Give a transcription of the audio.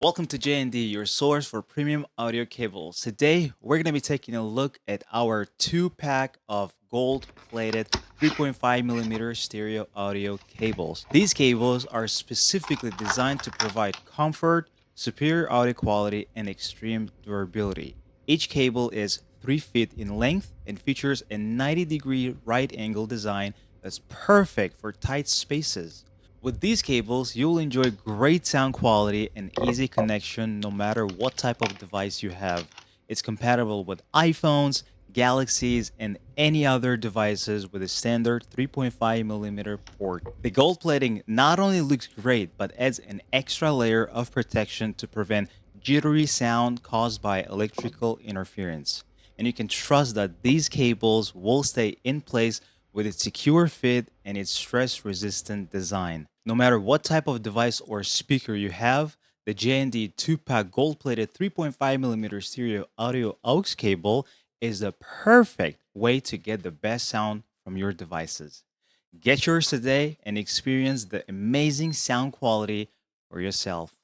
Welcome to J&D, your source for premium audio cables. Today, we're going to be taking a look at our two-pack of gold-plated 3.5 millimeter stereo audio cables. These cables are specifically designed to provide comfort, superior audio quality, and extreme durability. Each cable is 3 feet in length and features a 90-degree right angle design that's perfect for tight spaces. With these cables, you'll enjoy great sound quality and easy connection no matter what type of device you have. It's compatible with iPhones, Galaxies, and any other devices with a standard 3.5 millimeter port. The gold plating not only looks great but adds an extra layer of protection to prevent jittery sound caused by electrical interference. And you can trust that these cables will stay in place with its secure fit and its stress resistant design. No matter what type of device or speaker you have, the JND 2-pack gold plated 3.5 millimeter stereo audio aux cable is the perfect way to get the best sound from your devices. Get yours today and experience the amazing sound quality for yourself.